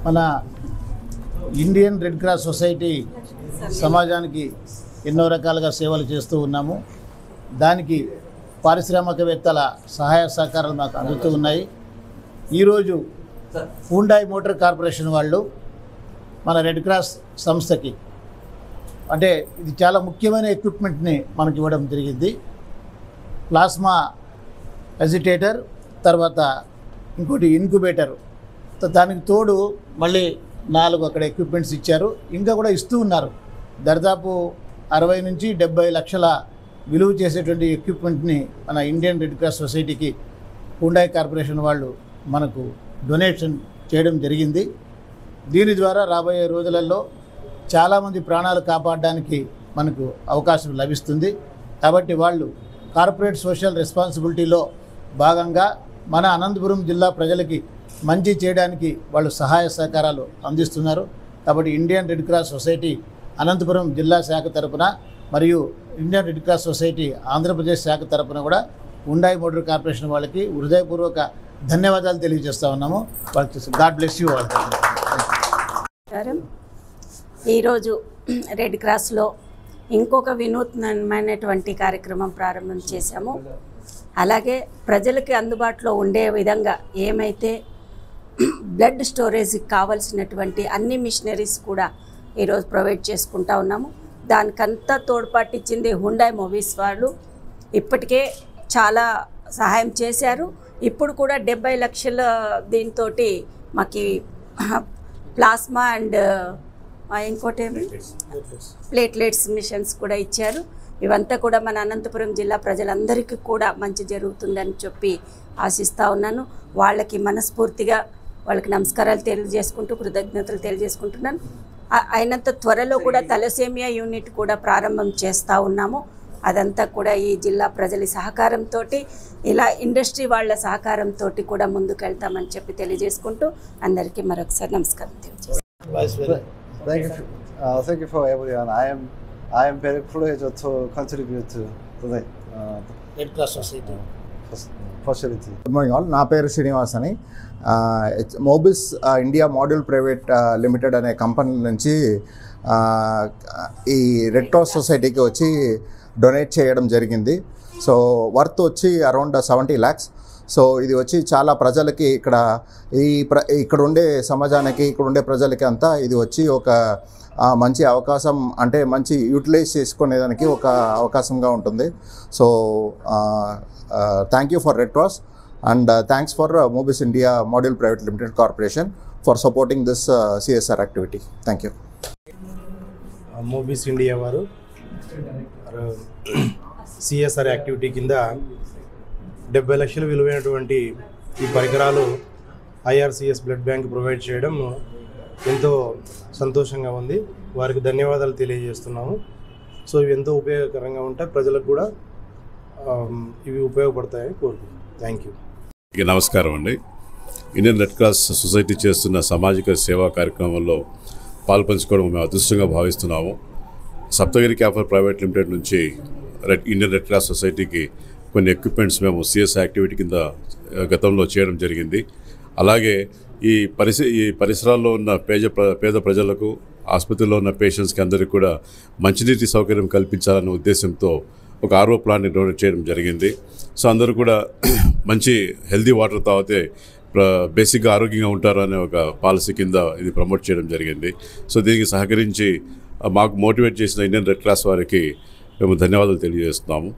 మన Indian Red Cross society సమాజానికి ఎన్నో రకాలుగా సేవలు చేస్తూ ఉన్నాము. దానికి పారిశ్రామికవేత్తల సహాయ సహకారాలు మాకు అందుతూ ఉన్నాయి. ఈరోజు హ్యుండాయ్ మోటార్ కార్పొరేషన్ వాళ్ళు మన రెడ్ క్రాస్ సంస్థకి అంటే ఇది చాలా ముఖ్యమైన ఎక్విప్మెంట్ని మనకి ఇవ్వడం జరిగింది. ప్లాస్మా ఎజిటేటర్, తర్వాత ఇంకోటి ఇన్క్యుబేటర్, దానికి తోడు మళ్ళీ 4 అక్కడ ఎక్విప్మెంట్స్ ఇచ్చారు. ఇంకా కూడా ఇస్తూ ఉన్నారు. దాదాపు 60 నుంచి 70 లక్షల విలువ చేసేటువంటి ఎక్విప్మెంట్ని మన ఇండియన్ రెడ్ క్రాస్ సొసైటీకి హ్యుండాయ్ కార్పొరేషన్ వాళ్ళు మనకు డొనేషన్ చేయడం జరిగింది. దీని ద్వారా రాబోయే రోజులలో చాలామంది ప్రాణాలు కాపాడడానికి మనకు అవకాశం లభిస్తుంది. కాబట్టి వాళ్ళు కార్పొరేట్ సోషల్ రెస్పాన్సిబిలిటీలో భాగంగా మన అనంతపురం జిల్లా ప్రజలకి మంచి చేయడానికి వాళ్ళు సహాయ సహకారాలు అందిస్తున్నారు. కాబట్టి Indian Red Cross Society Anantapur జిల్లా శాఖ తరపున మరియు Indian Red Cross Society Andhra Pradesh శాఖ తరపున కూడా హ్యుండాయ్ మోటార్ కార్పొరేషన్ వాళ్ళకి హృదయపూర్వక ధన్యవాదాలు తెలియజేస్తూ ఉన్నాము. వాళ్ళకి గాడ్ బ్లెస్ యూ. ఈరోజు రెడ్ క్రాస్లో ఇంకొక వినూత్నమైనటువంటి కార్యక్రమం ప్రారంభం చేశాము. అలాగే ప్రజలకి అందుబాటులో ఉండే విధంగా ఏమైతే బ్లడ్ స్టోరేజ్కి కావాల్సినటువంటి అన్ని మిషనరీస్ కూడా ఈరోజు ప్రొవైడ్ చేసుకుంటా ఉన్నాము. దానికంతా తోడ్పాటిచ్చింది హ్యుండాయ్ మూవీస్ వాళ్ళు. ఇప్పటికే చాలా సహాయం చేశారు. ఇప్పుడు కూడా 70 లక్షల దీంతో మాకు ప్లాస్మా అండ్ ఇంకోటి ప్లేట్లెట్స్ మిషన్స్ కూడా ఇచ్చారు. ఇవంతా కూడా మన అనంతపురం జిల్లా ప్రజలందరికీ కూడా మంచి జరుగుతుందని చెప్పి ఆశిస్తూ ఉన్నాను. వాళ్ళకి మనస్ఫూర్తిగా వాళ్ళకి నమస్కారాలు తెలియజేసుకుంటూ కృతజ్ఞతలు తెలియజేసుకుంటున్నాను. అయినంత త్వరలో కూడా తలసేమియా యూనిట్ కూడా ప్రారంభం చేస్తూ ఉన్నాము. అదంతా కూడా ఈ జిల్లా ప్రజల సహకారంతో, ఇలా ఇండస్ట్రీ వాళ్ళ సహకారంతో కూడా ముందుకెళ్తామని చెప్పి తెలియజేసుకుంటూ అందరికీ మరొకసారి నమస్కారం తెలియజేస్తాను. Thank you for everyone. I am very pleased to contribute to the red Cross society facility. Good morning all. నా పేరు శ్రీనివాస్ అని. మోబిస్ ఇండియా మాడ్యూల్ ప్రైవేట్ లిమిటెడ్ అనే కంపెనీ నుంచి ఈ రెడ్ క్రాస్ సొసైటీకి వచ్చి డొనేట్ చేయడం జరిగింది. సో వర్త్ వచ్చి అరౌండ్ 70 lakhs. సో ఇది వచ్చి చాలా ప్రజలకి ఇక్కడ ఉండే సమాజానికి, ఇక్కడ ఉండే ప్రజలకి అంతా ఇది వచ్చి ఒక మంచి అవకాశం, అంటే మంచి యూటిలైజ్ చేసుకునేదానికి ఒక అవకాశంగా ఉంటుంది. So thank you for red cross and thanks for Mobis India module private limited corporation for supporting this CSR activity. Thank you. Mobis India వారు CSR యాక్టివిటీ కింద 70 లక్షలు విలువైనటువంటి ఈ పరికరాలు IRCS బ్లడ్ బ్యాంక్ ప్రొవైడ్ చేయడం ఎంతో సంతోషంగా ఉంది. వారికి ధన్యవాదాలు తెలియజేస్తున్నాము. సో ఇవి ఎంతో ఉపయోగకరంగా ఉంటాయి, ప్రజలకు కూడా ఇవి ఉపయోగపడతాయని కోరుకుంటున్నాం. Thank you. నమస్కారం అండి. ఇండియన్ రెడ్ క్రాస్ సొసైటీ చేస్తున్న సామాజిక సేవా కార్యక్రమంలో పాల్పంచుకోవడం మేము అదృష్టంగా భావిస్తున్నాము. సప్తగిరి క్యాపిటల్ ప్రైవేట్ లిమిటెడ్ నుంచి ఇండియన్ రెడ్ క్రాస్ సొసైటీకి కొన్ని ఎక్విప్మెంట్స్ మేము CSR యాక్టివిటీ కింద గతంలో చేయడం జరిగింది. అలాగే ఈ పరిసరాల్లో ఉన్న పేద ప్రజలకు, ఆసుపత్రిలో ఉన్న పేషెంట్స్కి అందరికీ కూడా మంచినీటి సౌకర్యం కల్పించాలనే ఉద్దేశంతో ఒక RO ప్లాన్ని డొనేట్ చేయడం జరిగింది. సో అందరూ కూడా మంచి హెల్దీ వాటర్ తాగితే బేసిక్గా ఆరోగ్యంగా ఉంటారు అనే ఒక పాలసీ కింద ఇది ప్రమోట్ చేయడం జరిగింది. సో దీనికి సహకరించి మాకు మోటివేట్ చేసిన ఇండియన్ రెడ్ క్రాస్ వారికి మేము ధన్యవాదాలు తెలియజేస్తున్నాము.